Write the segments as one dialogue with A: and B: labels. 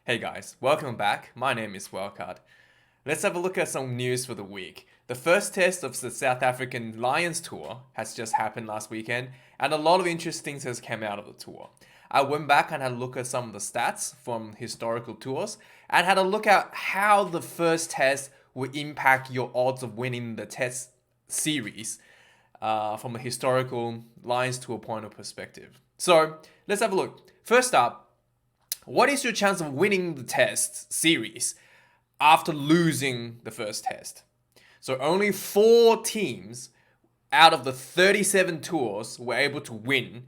A: Hey guys, welcome back. My name is Wildcard. Let's have a look at some news for the week. The first test of the South African Lions tour has just happened last weekend, and a lot of interesting things has come out of the tour. I went back and had a look at some of the stats from historical tours and had a look at how the first test will impact your odds of winning the test series from a historical Lions tour point of perspective. So let's have a look. First up, what is your chance of winning the test series after losing the first test? So only 4 teams out of the 37 tours were able to win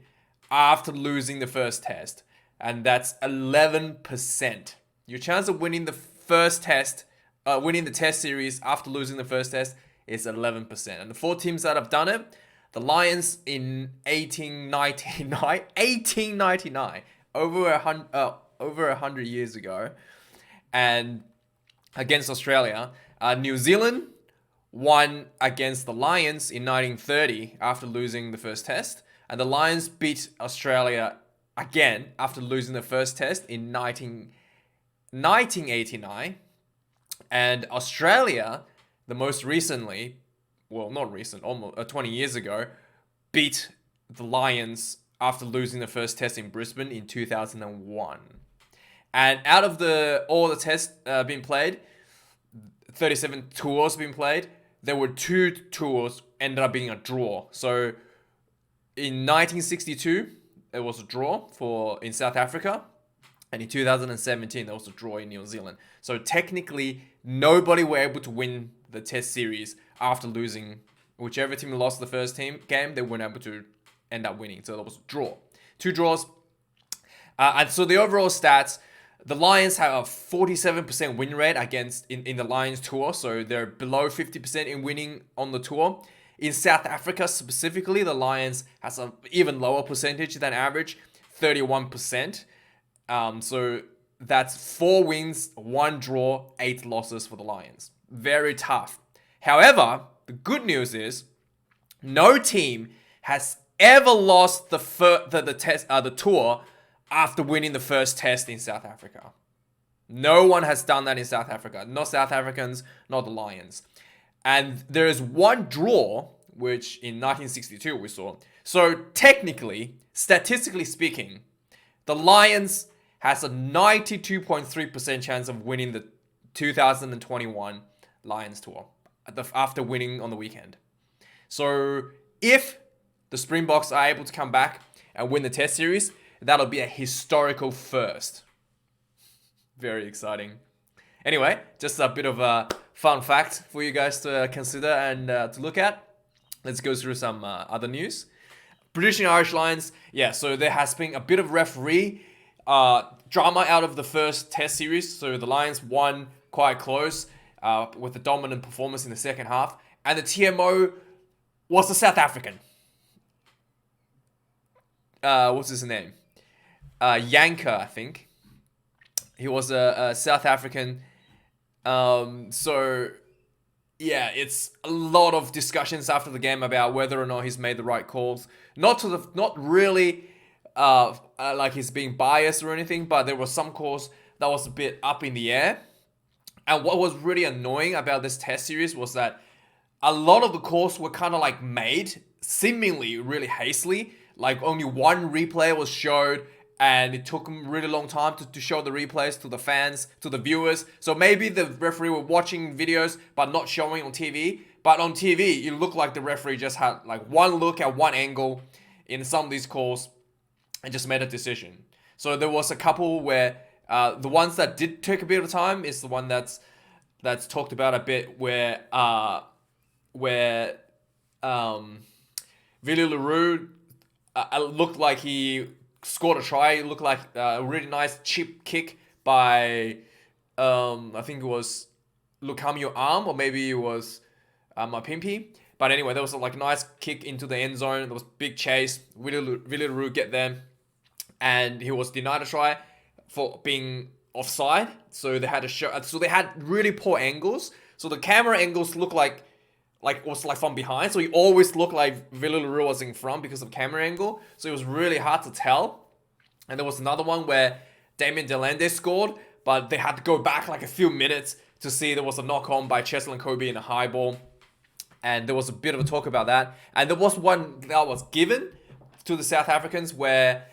A: after losing the first test. And that's 11%. Your chance of winning the first test, winning the test series after losing the first test is 11%. And the 4 teams that have done it, the Lions in 1899, over 100 years ago, and against Australia. New Zealand won against the Lions in 1930 after losing the first test, and the Lions beat Australia again after losing the first test in 1989, and Australia, the most recently, well, not recent, almost 20 years ago, beat the Lions after losing the first test in Brisbane in 2001. And out of all the tests being played, 37 tours being played, there were 2 tours ended up being a draw. So in 1962, it was a draw in South Africa. And in 2017, there was a draw in New Zealand. So technically, nobody were able to win the test series after losing. Whichever team lost the first game, they weren't able to end up winning. So that was a draw. 2 draws. And so the overall stats, the Lions have a 47% win rate in the Lions tour. So they're below 50% in winning on the tour. In South Africa specifically, the Lions has an even lower percentage than average, 31%. So that's 4 wins, 1 draw, 8 losses for the Lions. Very tough. However, the good news is no team has ever lost the tour after winning the first test in South Africa. No one has done that in South Africa. Not South Africans, not the Lions. And there is 1 draw, which in 1962 we saw. So technically, statistically speaking, the Lions has a 92.3% chance of winning the 2021 Lions tour after winning on the weekend. So if the Springboks are able to come back and win the test series, that'll be a historical first. Very exciting. Anyway, just a bit of a fun fact for you guys to consider and to look at. Let's go through some other news. British and Irish Lions. Yeah, so there has been a bit of referee drama out of the first test series. So the Lions won quite close with a dominant performance in the second half. And the TMO was the South African. What's his name? Yanker, I think. He was a South African. So, yeah, it's a lot of discussions after the game about whether or not he's made the right calls. Not really like he's being biased or anything, but there was some calls that was a bit up in the air. And what was really annoying about this test series was that a lot of the calls were kind of like made seemingly really hastily. Like only 1 replay was showed, and it took them really long time to show the replays to the fans, to the viewers. So maybe the referee were watching videos but not showing on TV. But on TV, it looked like the referee just had like 1 look at 1 angle in some of these calls and just made a decision. So there was a couple where the ones that did take a bit of time is the one that's talked about a bit where Willie LaRue looked like he scored a try. It looked like a really nice chip kick by, I think it was Lukamio Arm, or maybe it was Mapimpi. But anyway, there was a nice kick into the end zone. There was big chase. Willie LaRue get there, and he was denied a try for being offside. So they had to show. So they had really poor angles. So the camera angles look like was from behind. So he always looked like Willie LaRue was in front because of camera angle. So it was really hard to tell. And there was another one where Damien Delande scored, but they had to go back like a few minutes to see there was a knock on by Cheslin Kobe in a high ball. And there was a bit of a talk about that. And there was one that was given to the South Africans where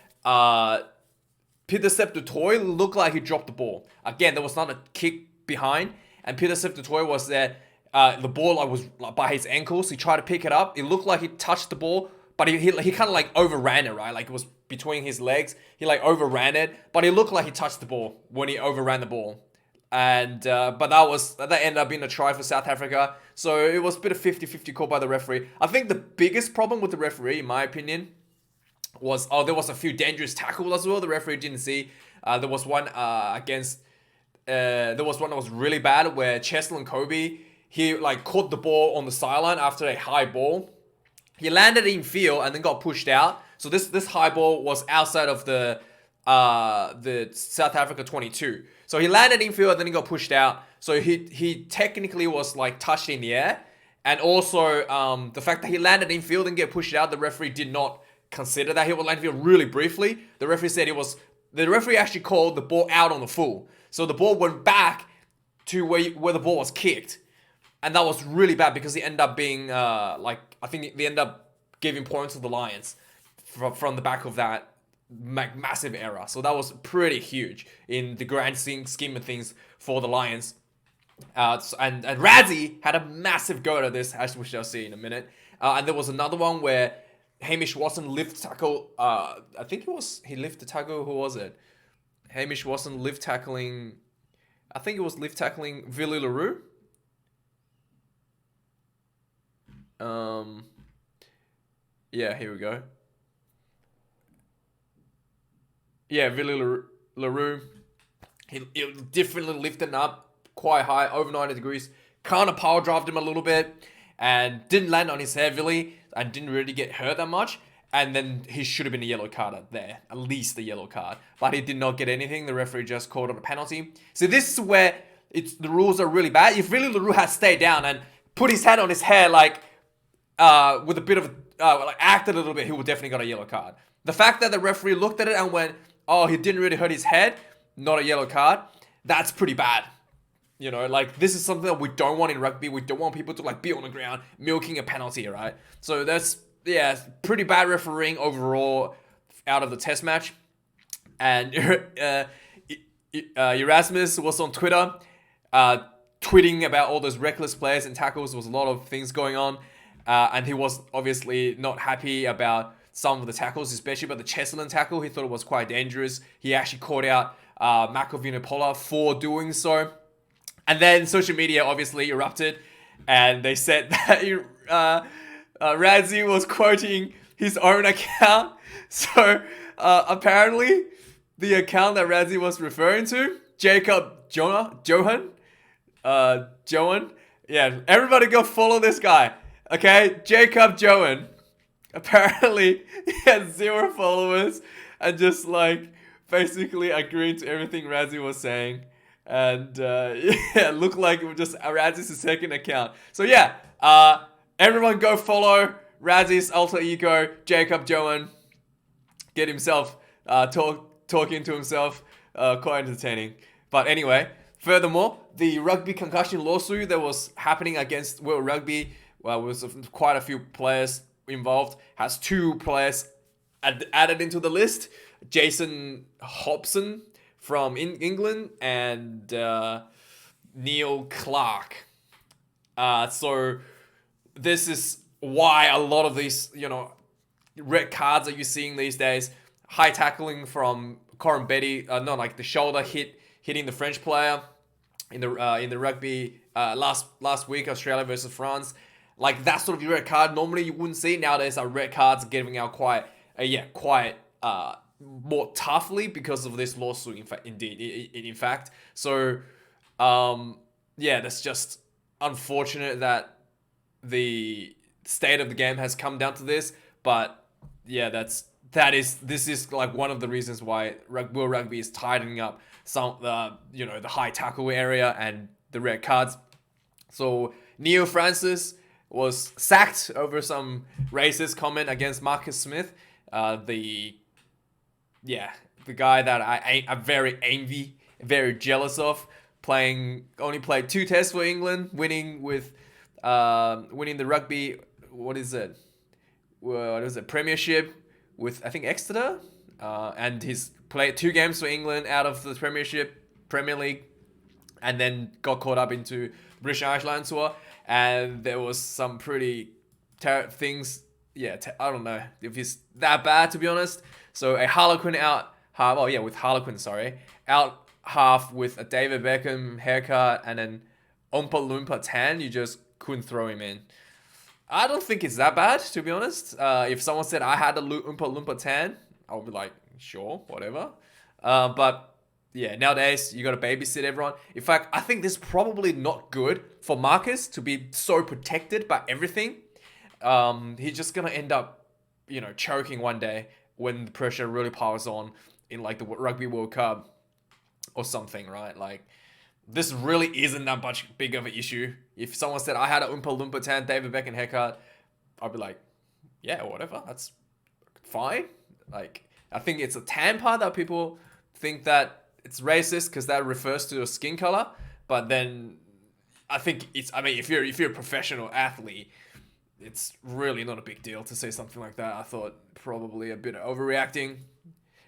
A: Pieter-Sepp du Toit looked like he dropped the ball. Again, there was not a kick behind, and Pieter-Sepp du Toit was there. The ball was by his ankles. He tried to pick it up. It looked like he touched the ball, but he kind of like overran it, right? Like it was between his legs. He like overran it, but it looked like he touched the ball when he overran the ball. And but that ended up being a try for South Africa. So it was a bit of 50-50 call by the referee. I think the biggest problem with the referee, in my opinion, was there was a few dangerous tackles as well. The referee didn't see. There was one there was one that was really bad where Cheslin Kobe, he like caught the ball on the sideline after a high ball. He landed in field and then got pushed out. So this high ball was outside of the South Africa 22. So he landed in field and then he got pushed out. So he technically was like touched in the air. And also the fact that he landed in field and get pushed out, the referee did not consider that. He would land in field really briefly. The referee said the referee actually called the ball out on the full. So the ball went back to where the ball was kicked. And that was really bad because he ended up being I think they ended up giving points to the Lions from the back of that massive error. So that was pretty huge in the grand scheme of things for the Lions. And Razzie had a massive go at this, as we shall see in a minute. And there was another one where Hamish Watson lift tackle. I think he lifted tackle. Who was it? Hamish Watson lift tackling. I think it was lift tackling Billy LaRue. Yeah, here we go. Yeah, Billy LaRue. He definitely lifted up quite high, over 90 degrees. Kind of power drived him a little bit and didn't land on his head really and didn't really get hurt that much. And then he should have been a yellow card there, at least a yellow card. But he did not get anything. The referee just called it a penalty. So this is where the rules are really bad. If really LaRue had stayed down and put his hand on his hair like with a bit of acted a little bit, he would definitely got a yellow card. The fact that the referee looked at it and went, oh, he didn't really hurt his head, not a yellow card, that's pretty bad. You know, like this is something that we don't want in rugby. We don't want people to like be on the ground milking a penalty, right? So that's, yeah, pretty bad refereeing overall out of the test match. And Erasmus was on Twitter tweeting about all those reckless plays and tackles. There was a lot of things going on. And he was obviously not happy about some of the tackles, especially about the Cheslin tackle. He thought it was quite dangerous. He actually called out Mako Vunipola for doing so. And then social media obviously erupted. And they said that Razzie was quoting his own account. So apparently the account that Razzie was referring to, Jacob Johan. Yeah, everybody go follow this guy. Okay, Jacob Johan. Apparently, he had 0 followers and just like basically agreeing to everything Razzie was saying. And yeah, it looked like it was just Razzie's second account. So yeah, everyone go follow Razzie's alter ego, Jacob Johan. Get himself talking to himself. Quite entertaining. But anyway, furthermore, the rugby concussion lawsuit that was happening against World Rugby, well, was quite a few players involved, has 2 players added into the list. Jason Hobson from England and Neil Clark. So this is why a lot of these, red cards that you're seeing these days, high tackling from Corin Betty, not like the shoulder hitting the French player in the rugby last week, Australia versus France. Like that sort of red card, normally you wouldn't see. Nowadays, our red cards are giving out quite more toughly because of this lawsuit. In fact, so yeah, that's just unfortunate that the state of the game has come down to this. But yeah, this is like one of the reasons why World Rugby is tightening up some the high tackle area and the red cards. So Neo Francis was sacked over some racist comment against Marcus Smith, the guy that I very envy very jealous of. Only played 2 tests for England, winning the rugby. What is it? Premiership with, I think, Exeter, and he's played 2 games for England out of the Premier League, and then got caught up into British Island tour, and there was some pretty things. Yeah, I don't know if it's that bad, to be honest. So a Harlequin out half. Oh yeah, with Harlequin, sorry, out half with a David Beckham haircut and an Oompa Loompa tan. You just couldn't throw him in. I don't think it's that bad, to be honest. If someone said I had a Oompa Loompa tan, I would be like, sure, whatever. But yeah, nowadays you got to babysit everyone. In fact, I think this is probably not good for Marcus to be so protected by everything. He's just gonna end up, choking one day when the pressure really piles on in like the Rugby World Cup or something, right? Like, this really isn't that much big of an issue. If someone said I had a Oompa Loompa tan, David Beckham haircut, I'd be like, yeah, whatever, that's fine. Like, I think it's a tan part that people think that it's racist because that refers to a skin color. But then I think if you're a professional athlete, it's really not a big deal to say something like that. I thought probably a bit overreacting,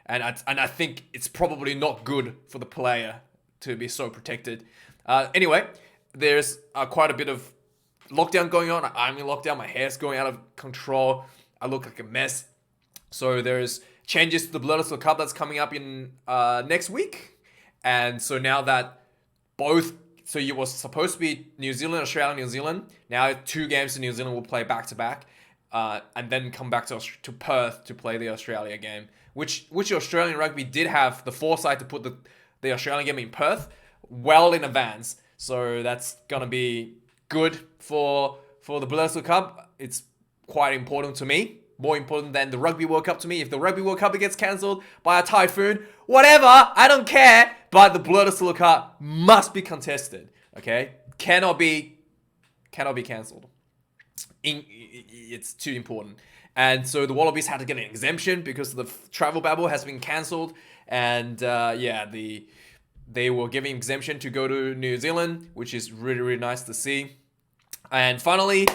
A: and I think it's probably not good for the player to be so protected. Anyway, there's quite a bit of lockdown going on. I'm in lockdown. My hair's going out of control. I look like a mess. So there's changes to the Bledisloe Cup that's coming up in next week, and so now that you was supposed to be New Zealand, Australia, New Zealand. Now 2 games in New Zealand will play back to back, and then come back to Perth to play the Australia game. Which Australian rugby did have the foresight to put the Australian game in Perth well in advance. So that's gonna be good for the Bledisloe Cup. It's quite important to me. More important than the Rugby World Cup to me. If the Rugby World Cup gets cancelled by a typhoon, whatever, I don't care. But the Bledisloe Cup must be contested. Okay, cannot be cancelled. It's too important. And so the Wallabies had to get an exemption because the travel bubble has been cancelled. And they were giving exemption to go to New Zealand, which is really, really nice to see. And finally,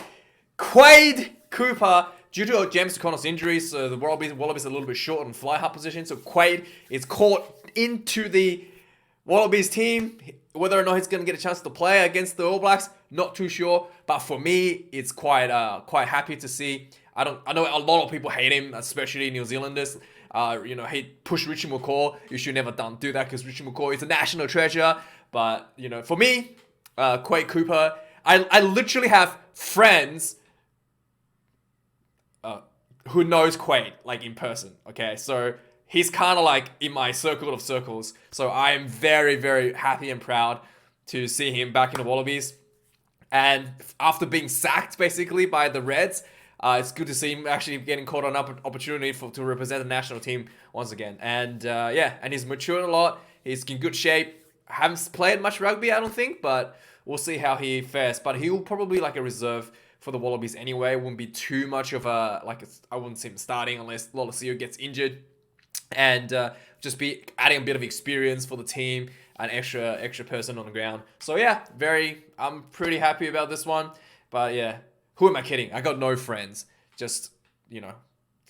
A: Quade Cooper. Due to James O'Connor's injuries, so the Wallabies are a little bit short on fly half position. So Quade is caught into the Wallabies team. Whether or not he's going to get a chance to play against the All Blacks, not too sure. But for me, it's quite happy to see. I know a lot of people hate him, especially New Zealanders. Hate push Richie McCaw. You should never do that because Richie McCaw is a national treasure. But for me, Quade Cooper, I literally have friends who knows Quade, like, in person, okay? So he's kind of like in my circle of circles. So I am very, very happy and proud to see him back in the Wallabies. And after being sacked, basically, by the Reds, it's good to see him actually getting caught on an opportunity to represent the national team once again. And and he's matured a lot. He's in good shape. Haven't played much rugby, I don't think, but we'll see how he fares. But he'll probably like a reserve for the Wallabies anyway. It wouldn't be too much of I wouldn't see him starting unless Lolosio gets injured, and just be adding a bit of experience for the team, an extra person on the ground. So yeah, I'm pretty happy about this one. But yeah, who am I kidding? I got no friends. Just,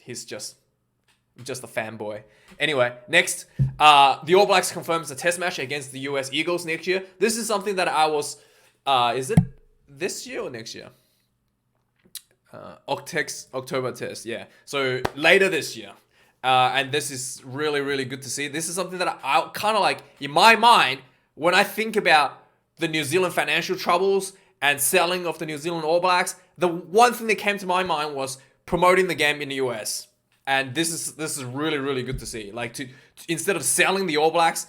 A: he's just a fanboy. Anyway, next, the All Blacks confirms a test match against the US Eagles next year. This is something that I was, is it this year or next year? October test, yeah. So later this year. And this is really, really good to see. This is something that I kind of like, in my mind, when I think about the New Zealand financial troubles and selling of the New Zealand All Blacks, the one thing that came to my mind was promoting the game in the US. And this is really, really good to see. Like, to instead of selling the All Blacks,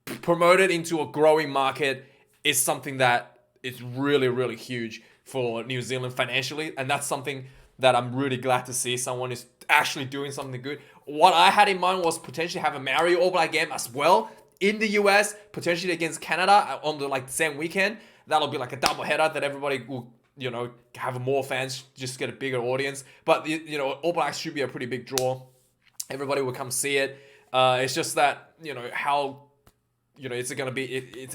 A: promote it into a growing market is something that is really, really huge for New Zealand financially, and that's something that I'm really glad to see someone is actually doing something good. What I had in mind was potentially have a Maori All Black game as well in the US, potentially against Canada on the same weekend. That'll be like a double header that everybody will, have more fans, just get a bigger audience. But All Blacks should be a pretty big draw. Everybody will come see it. It's just that how you know, it's gonna be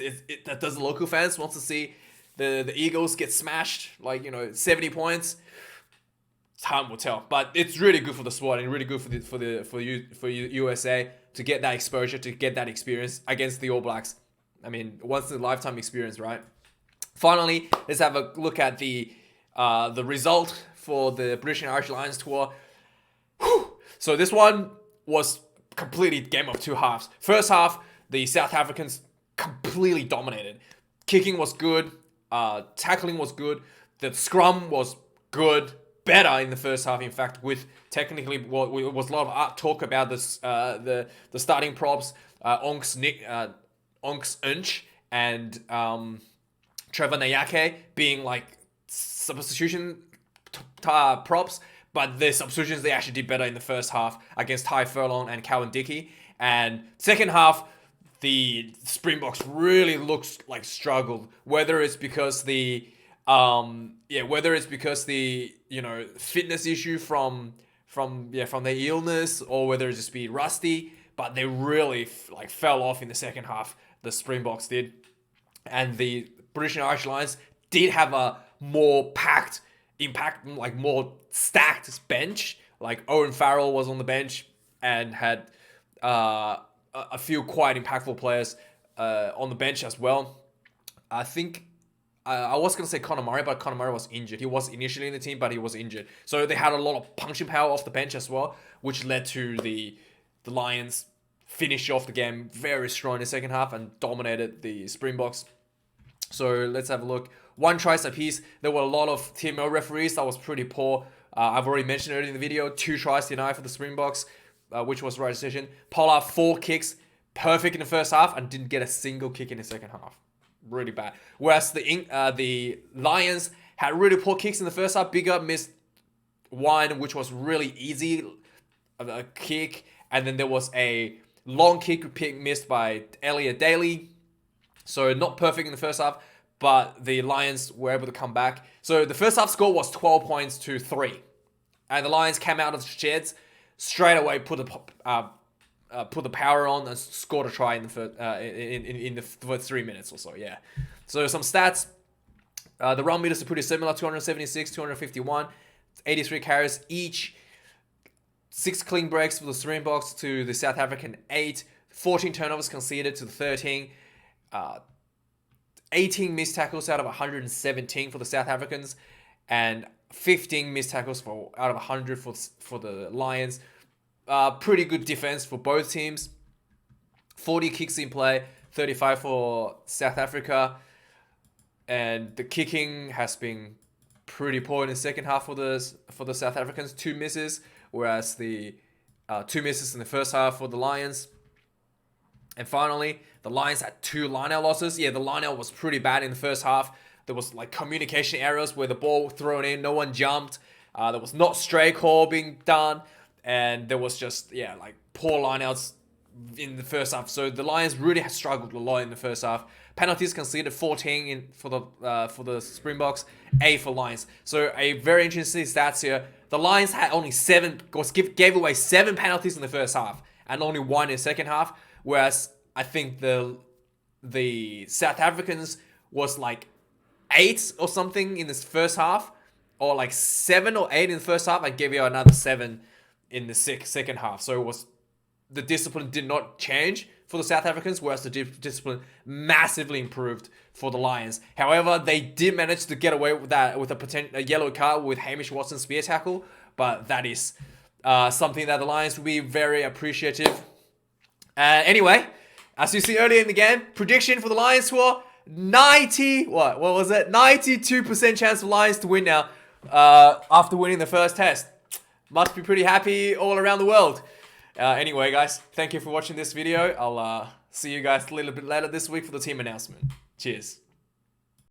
A: that does the local fans wants to see the Eagles get smashed, like, you know, 70 points. Time will tell, but it's really good for the sport and really good for USA to get that exposure, to get that experience against the All Blacks. I mean, once in a lifetime experience, right? Finally, let's have a look at the result for the British and Irish Lions tour. Whew. So this one was completely game of two halves. First half, the South Africans completely dominated. Kicking was good, tackling was good, the scrum was good. Better in the first half, in fact, with technically what was a lot of talk about this, the starting props, Onks Unch and Trevor Nyake being like substitution props, but the substitutions they actually did better in the first half against Ty Furlong and Cowan Dickey. And second half, the Springboks really looks like struggled, whether it's because the you know, fitness issue from their illness, or whether it just be rusty, but they really fell off in the second half. The Springboks did, and the British and Irish Lions did have a more more stacked bench. Like Owen Farrell was on the bench and had a few quite impactful players on the bench as well. I think. I was going to say Conor Murray, but Conor Murray was injured. He was initially in the team, but he was injured. So they had a lot of punching power off the bench as well, which led to the Lions finish off the game very strong in the second half and dominated the Springboks. So let's have a look. 1 tries apiece. There were a lot of TMO referees. That was pretty poor. I've already mentioned earlier in the video. 2 tries denied for the Springboks, which was the right decision. Pollard 4 kicks, perfect in the first half, and didn't get a single kick in the second half. Really bad. Whereas the Lions had really poor kicks in the first half. Bigger missed one, which was really easy, a kick. And then there was a long kick missed by Elliot Daly. So not perfect in the first half, but the Lions were able to come back. So the first half score was 12 points to 3. And the Lions came out of the sheds straight away, put the power on and scored a try in the first 3 minutes or so. Yeah. So some stats. The run meters are pretty similar: 276, 251, 83 carries each. 6 clean breaks for the Springboks to the South African 8. 14 turnovers conceded to the 13. 18 missed tackles out of 117 for the South Africans, and 15 missed tackles out of 100 for the Lions. Pretty good defense for both teams. 40 kicks in play, 35 for South Africa. And the kicking has been pretty poor in the second half for the South Africans. 2 misses, whereas the 2 misses in the first half for the Lions. And finally, the Lions had 2 line-out losses. Yeah, the line-out was pretty bad in the first half. There was like communication errors where the ball thrown in, no one jumped. There was not stray call being done. And there was just, poor lineouts in the first half. So the Lions really have struggled a lot in the first half. Penalties conceded 14 for the Springboks, 8 for Lions. So a very interesting stats here. The Lions had only gave away 7 penalties in the first half and only 1 in the second half. Whereas I think the South Africans was like 8 or something in this first half, or like 7 or 8 in the first half. I gave you another 7 in the second half. So it was, the discipline did not change for the South Africans, whereas the discipline massively improved for the Lions. However, they did manage to get away with that with a yellow card with Hamish Watson's spear tackle, but that is something that the Lions will be very appreciative. Anyway, as you see earlier in the game, prediction for the Lions tour: 92% chance for Lions to win now after winning the first test. Must be pretty happy all around the world. Anyway, guys, thank you for watching this video. I'll see you guys a little bit later this week for the team announcement. Cheers.